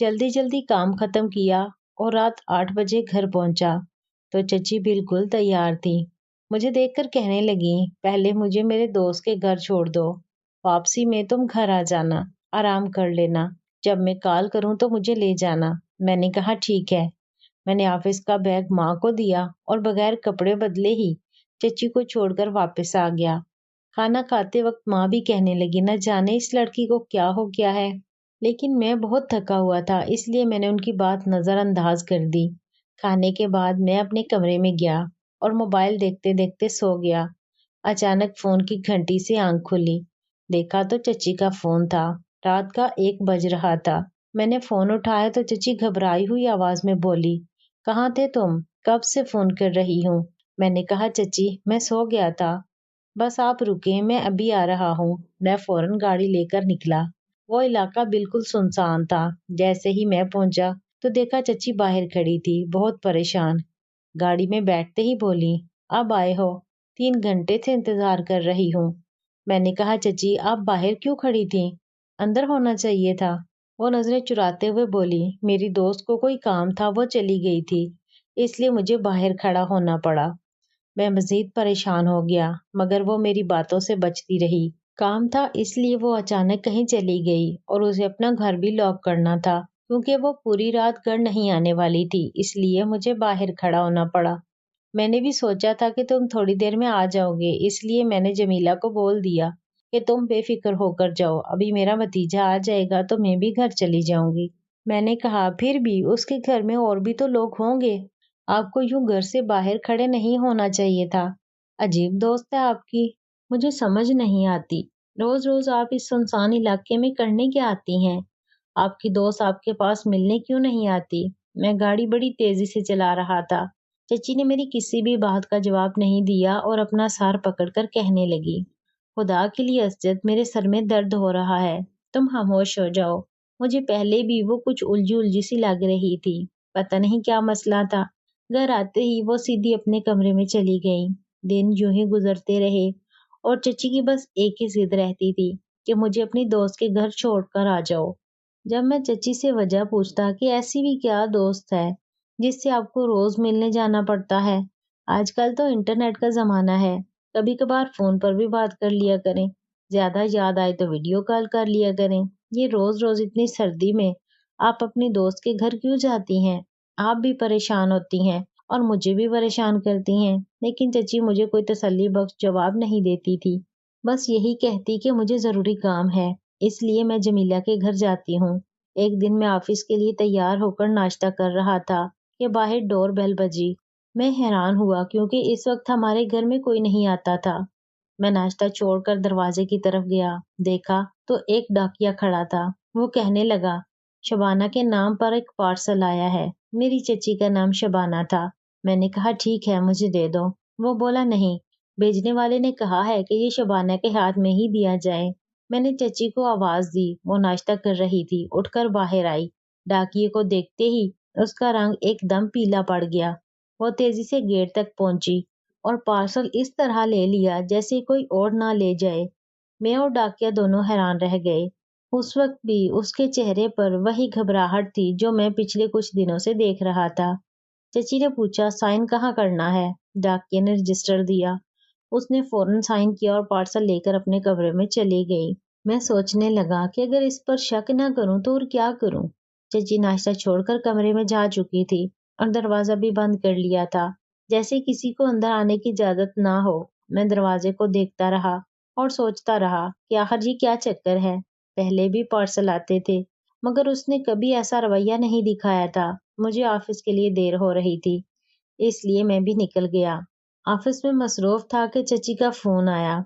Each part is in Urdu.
جلدی جلدی کام ختم کیا اور رات 8 بجے گھر پہنچا تو چچی بالکل تیار تھی۔ مجھے دیکھ کر کہنے لگی، پہلے مجھے میرے دوست کے گھر چھوڑ دو، واپسی میں تم گھر آ جانا، آرام کر لینا، جب میں کال کروں تو مجھے لے جانا۔ میں نے کہا ٹھیک ہے۔ میں نے آفس کا بیگ ماں کو دیا اور بغیر کپڑے بدلے ہی چچی کو چھوڑ کر واپس آ گیا۔ کھانا کھاتے وقت ماں بھی کہنے لگی، نہ جانے اس لڑکی کو کیا ہو گیا ہے، لیکن میں بہت تھکا ہوا تھا اس لیے میں نے ان کی بات نظر انداز کر دی۔ کھانے کے بعد میں اپنے کمرے میں گیا اور موبائل دیکھتے دیکھتے سو گیا۔ اچانک فون کی گھنٹی سے آنکھ کھلی، دیکھا تو چچی کا فون تھا۔ رات کا 1 بج رہا تھا۔ میں نے فون اٹھایا تو چچی گھبرائی ہوئی آواز میں بولی، کہاں تھے تم؟ کب سے فون کر رہی ہوں؟ میں نے کہا چچی میں سو گیا تھا، بس آپ رکیں میں ابھی آ رہا ہوں۔ میں فوراً گاڑی لے کر نکلا۔ وہ علاقہ بالکل سنسان تھا۔ جیسے ہی میں پہنچا تو دیکھا چچی باہر کھڑی تھی، بہت پریشان۔ گاڑی میں بیٹھتے ہی بولی، اب آئے ہو؟ 3 گھنٹے سے انتظار کر رہی ہوں۔ میں نے کہا چچی آپ باہر کیوں کھڑی تھیں؟ اندر ہونا چاہیے تھا۔ وہ نظریں چراتے ہوئے بولی، میری دوست کو کوئی کام تھا، وہ چلی گئی تھی، اس لیے مجھے باہر کھڑا ہونا پڑا۔ میں مزید پریشان ہو گیا، مگر وہ میری باتوں سے بچتی رہی۔ کام تھا اس لیے وہ اچانک کہیں چلی گئی اور اسے اپنا گھر بھی لاک کرنا تھا، کیونکہ وہ پوری رات گھر نہیں آنے والی تھی، اس لیے مجھے باہر کھڑا ہونا پڑا۔ میں نے بھی سوچا تھا کہ تم تھوڑی دیر میں آ جاؤ گے، اس لیے میں نے جمیلہ کو بول دیا کہ تم بے فکر ہو کر جاؤ، ابھی میرا بھتیجا آ جائے گا تو میں بھی گھر چلی جاؤں گی۔ میں نے کہا پھر بھی اس کے گھر میں اور بھی تو لوگ ہوں گے، آپ کو یوں گھر سے باہر کھڑے نہیں ہونا چاہیے تھا۔ عجیب دوست ہے آپ کی، مجھے سمجھ نہیں آتی، روز روز آپ اس سنسان علاقے میں کرنے کیا آتی ہیں؟ آپ کی دوست آپ کے پاس ملنے کیوں نہیں آتی؟ میں گاڑی بڑی تیزی سے چلا رہا تھا۔ چچی نے میری کسی بھی بات کا جواب نہیں دیا اور اپنا سار پکڑ کر کہنے لگی، خدا کے لیے اسجد میرے سر میں درد ہو رہا ہے، تم خاموش ہو جاؤ۔ مجھے پہلے بھی وہ کچھ الجھی الجھی سی لگ رہی تھی، پتہ نہیں کیا مسئلہ تھا۔ گھر آتے ہی وہ سیدھی اپنے کمرے میں چلی گئی۔ دن یوں ہی گزرتے رہے اور چچی کی بس ایک ہی ضد رہتی تھی کہ مجھے اپنی دوست کے گھر چھوڑ کر آ جاؤ۔ جب میں چچی سے وجہ پوچھتا کہ ایسی بھی کیا دوست ہے جس سے آپ کو روز ملنے جانا پڑتا ہے، آج کل تو انٹرنیٹ کا زمانہ ہے، کبھی کبھار فون پر بھی بات کر لیا کریں، زیادہ یاد آئے تو ویڈیو کال کر لیا کریں، یہ روز روز اتنی سردی میں آپ اپنی دوست کے گھر کیوں جاتی ہیں؟ آپ بھی پریشان ہوتی ہیں اور مجھے بھی پریشان کرتی ہیں۔ لیکن چچی مجھے کوئی تسلی بخش جواب نہیں دیتی تھی، بس یہی کہتی کہ مجھے ضروری کام ہے، اس لیے میں جمیلہ کے گھر جاتی ہوں۔ ایک دن میں آفس کے لیے تیار ہو کر ناشتہ کر رہا تھا کہ باہر ڈور بیل بجی۔ میں حیران ہوا کیونکہ اس وقت ہمارے گھر میں کوئی نہیں آتا تھا۔ میں ناشتہ چھوڑ کر دروازے کی طرف گیا، دیکھا تو ایک ڈاکیا کھڑا تھا۔ وہ کہنے لگا، شبانہ کے نام پر ایک پارسل آیا ہے۔ میری چچی کا نام شبانہ تھا۔ میں نے کہا ٹھیک ہے مجھے دے دو۔ وہ بولا نہیں، بھیجنے والے نے کہا ہے کہ یہ شبانہ کے ہاتھ میں ہی دیا جائے۔ میں نے چچی کو آواز دی، وہ ناشتہ کر رہی تھی، اٹھ کر باہر آئی۔ ڈاکیے کو دیکھتے ہی اس کا رنگ ایک دم پیلا پڑ گیا۔ وہ تیزی سے گیٹ تک پہنچی اور پارسل اس طرح لے لیا جیسے کوئی اور نہ لے جائے۔ میں اور ڈاکیا دونوں حیران رہ گئے۔ اس وقت بھی اس کے چہرے پر وہی گھبراہٹ تھی جو میں پچھلے کچھ دنوں سے دیکھ رہا تھا۔ چچی نے پوچھا، سائن کہاں کرنا ہے؟ ڈاکیے نے رجسٹر دیا۔ اس نے فوراً سائن کیا اور پارسل لے کر اپنے کمرے میں چلی گئی۔ میں سوچنے لگا کہ اگر اس پر شک نہ کروں تو اور کیا کروں۔ چچی ناشتہ چھوڑ کر کمرے میں جا چکی تھی اور دروازہ بھی بند کر لیا تھا، جیسے کسی کو اندر آنے کی اجازت نہ ہو۔ میں دروازے کو دیکھتا رہا اور سوچتا رہا کہ آخر یہ کیا چکر ہے؟ پہلے بھی پارسل آتے تھے مگر اس نے کبھی ایسا رویہ نہیں دکھایا تھا۔ مجھے آفس کے لیے دیر ہو رہی تھی، اس لیے میں بھی نکل گیا۔ آفس میں مصروف تھا کہ چچی کا فون آیا،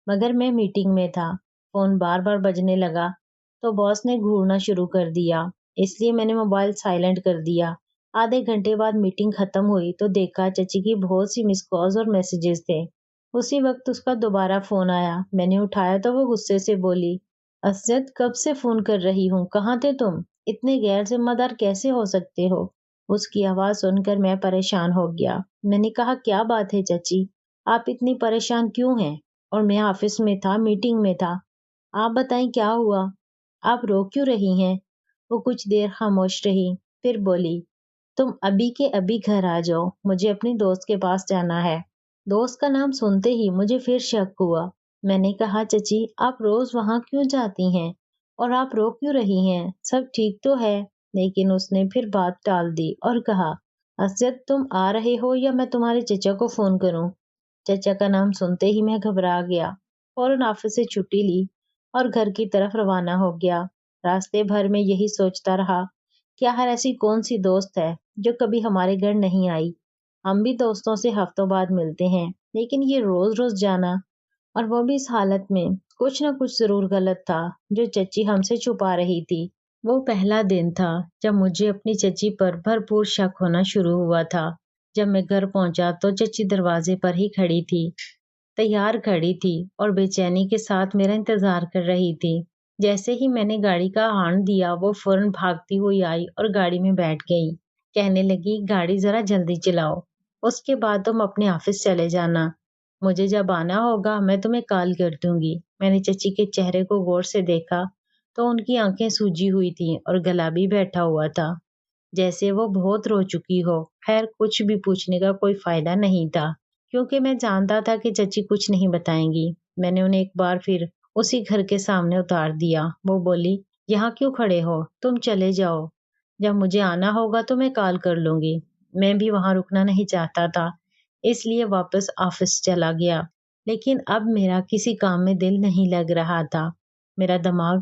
مگر میں میٹنگ میں تھا۔ فون بار بار بجنے لگا تو باس نے گھورنا شروع کر دیا، اس لیے میں نے موبائل سائلنٹ کر دیا۔ آدھے گھنٹے بعد میٹنگ ختم ہوئی تو دیکھا چچی کی بہت سی مس کالز اور میسیجز تھے۔ اسی وقت اس کا دوبارہ فون آیا۔ میں نے اٹھایا تو وہ غصے سے بولی، اسجد کب سے فون کر رہی ہوں، کہاں تھے تم؟ اتنے غیر ذمہ دار کیسے ہو سکتے ہو؟ اس کی آواز سن کر میں پریشان ہو گیا۔ میں نے کہا کیا بات ہے چچی، آپ اتنی پریشان کیوں ہیں؟ اور میں آفس میں تھا، میٹنگ میں تھا، آپ بتائیں کیا ہوا، آپ رو کیوں رہی ہیں؟ وہ کچھ دیر خاموش رہی، پھر بولی، تم ابھی کے ابھی گھر آ جاؤ، مجھے اپنی دوست کے پاس جانا ہے۔ دوست کا نام سنتے ہی مجھے پھر شک ہوا۔ میں نے کہا، چچی آپ روز وہاں کیوں جاتی ہیں اور آپ رو کیوں رہی ہیں؟ سب ٹھیک تو ہے؟ لیکن اس نے پھر بات ٹال دی اور کہا، اسجد تم آ رہے ہو یا میں تمہارے چچا کو فون کروں؟ چچا کا نام سنتے ہی میں گھبرا گیا، فوراً آفس سے چھٹی لی اور گھر کی طرف روانہ ہو گیا۔ راستے بھر میں یہی سوچتا رہا کہ آخر ایسی کون سی دوست ہے جو کبھی ہمارے گھر نہیں آئی۔ ہم بھی دوستوں سے ہفتوں بعد ملتے ہیں، لیکن یہ روز روز جانا، اور وہ بھی اس حالت میں، کچھ نہ کچھ ضرور غلط تھا جو چچی ہم سے چھپا رہی تھی۔ وہ پہلا دن تھا جب مجھے اپنی چچی پر بھرپور شک ہونا شروع ہوا تھا۔ جب میں گھر پہنچا تو چچی دروازے پر ہی کھڑی تھی، تیار کھڑی تھی اور بے چینی کے ساتھ میرا انتظار کر رہی تھی۔ جیسے ہی میں نے گاڑی کا ہارن دیا، وہ فوراً بھاگتی ہوئی آئی اور گاڑی میں بیٹھ گئی۔ کہنے لگی، گاڑی ذرا جلدی چلاؤ، اس کے بعد تم اپنے آفس چلے جانا۔ مجھے جب آنا ہوگا میں تمہیں کال کر دوں گی۔ میں نے چچی کے چہرے کو غور سے دیکھا تو ان کی آنکھیں سوجی ہوئی تھیں اور گلا بھی بیٹھا ہوا تھا، جیسے وہ بہت رو چکی ہو۔ خیر کچھ بھی پوچھنے کا کوئی فائدہ نہیں تھا، کیونکہ میں جانتا تھا کہ چچی کچھ نہیں بتائیں گی۔ میں نے انہیں ایک بار پھر اسی گھر کے سامنے اتار دیا۔ وہ بولی، یہاں کیوں کھڑے ہو؟ تم چلے جاؤ، جب مجھے آنا ہوگا تو میں کال کر لوں گی۔ میں بھی وہاں رکنا نہیں چاہتا تھا، اس لیے واپس آفس چلا گیا۔ لیکن اب میرا کسی کام میں دل نہیں لگ رہا تھا، میرا دماغ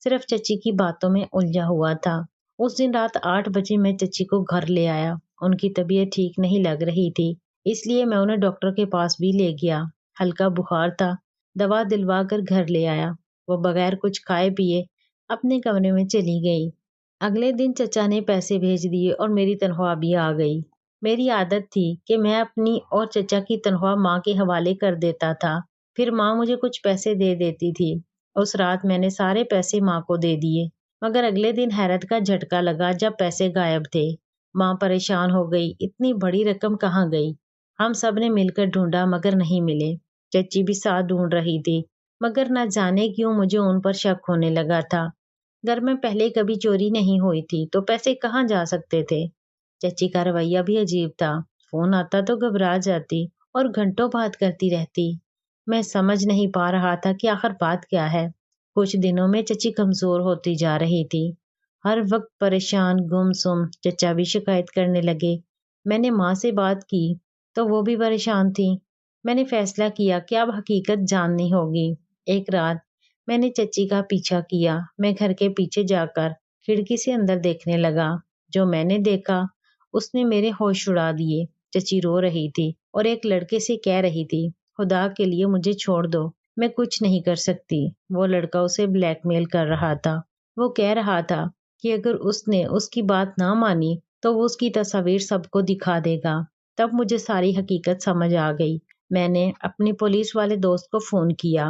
صرف چچی کی باتوں میں الجھا ہوا تھا۔ اس دن رات 8 بجے میں چچی کو گھر لے آیا۔ ان کی طبیعت ٹھیک نہیں لگ رہی تھی، اس لیے میں انہیں ڈاکٹر کے پاس بھی لے گیا۔ ہلکا بخار تھا، دوا دلوا کر گھر لے آیا۔ وہ بغیر کچھ کھائے پیے اپنے کمرے میں چلی گئی۔ اگلے دن چچا نے پیسے بھیج دیے اور میری تنخواہ بھی آ گئی۔ میری عادت تھی کہ میں اپنی اور چچا کی تنخواہ ماں کے حوالے کر دیتا تھا، پھر ماں مجھے کچھ پیسے دے دیتی تھی۔ اس رات میں نے سارے پیسے ماں کو دے دیے، مگر اگلے دن حیرت کا جھٹکا لگا جب پیسے غائب تھے۔ ماں پریشان ہو گئی، اتنی بڑی رقم کہاں گئی؟ ہم سب نے مل کر ڈھونڈا مگر نہیں ملے۔ چچی بھی ساتھ ڈھونڈ رہی تھی، مگر نہ جانے کیوں مجھے ان پر شک ہونے لگا تھا۔ گھر میں پہلے کبھی چوری نہیں ہوئی تھی تو پیسے کہاں جا سکتے تھے؟ چچی کا رویہ بھی عجیب تھا، فون آتا تو گھبرا جاتی اور گھنٹوں بات کرتی رہتی۔ میں سمجھ نہیں پا رہا تھا کہ آخر بات کیا ہے۔ کچھ دنوں میں چچی کمزور ہوتی جا رہی تھی، ہر وقت پریشان گم سم۔ چچا بھی شکایت کرنے لگے۔ میں نے ماں سے بات کی تو وہ بھی پریشان تھی۔ میں نے فیصلہ کیا کہ اب حقیقت جاننی ہوگی۔ ایک رات میں نے چچی کا پیچھا کیا۔ میں گھر کے پیچھے جا کر کھڑکی سے اندر دیکھنے لگا۔ جو میں نے دیکھا اس نے میرے ہوش اڑا دیے۔ چچی رو رہی تھی اور ایک لڑکے سے کہہ رہی تھی، خدا کے لیے مجھے چھوڑ دو، میں کچھ نہیں کر سکتی۔ وہ لڑکا اسے بلیک میل کر رہا تھا۔ وہ کہہ رہا تھا کہ اگر اس نے اس کی بات نہ مانی تو وہ اس کی تصاویر سب کو دکھا دے گا۔ تب مجھے ساری حقیقت سمجھ آ گئی۔ میں نے اپنے پولیس والے دوست کو فون کیا۔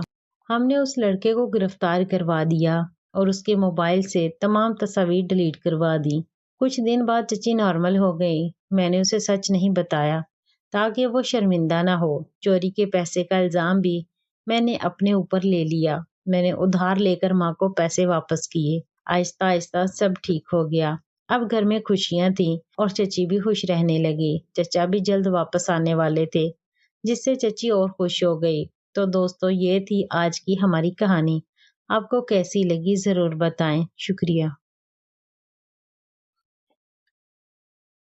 ہم نے اس لڑکے کو گرفتار کروا دیا اور اس کے موبائل سے تمام تصاویر ڈیلیٹ کروا دی۔ کچھ دن بعد چچی نارمل ہو گئی۔ میں نے اسے سچ نہیں بتایا تاکہ وہ شرمندہ نہ ہو۔ چوری کے پیسے کا الزام بھی میں نے اپنے اوپر لے لیا۔ میں نے ادھار لے کر ماں کو پیسے واپس کیے۔ آہستہ آہستہ سب ٹھیک ہو گیا۔ اب گھر میں خوشیاں تھیں اور چچی بھی خوش رہنے لگی۔ چچا بھی جلد واپس آنے والے تھے، جس سے چچی اور خوش ہو گئی۔ تو دوستو، یہ تھی آج کی ہماری کہانی۔ آپ کو کیسی لگی ضرور بتائیں۔ شکریہ۔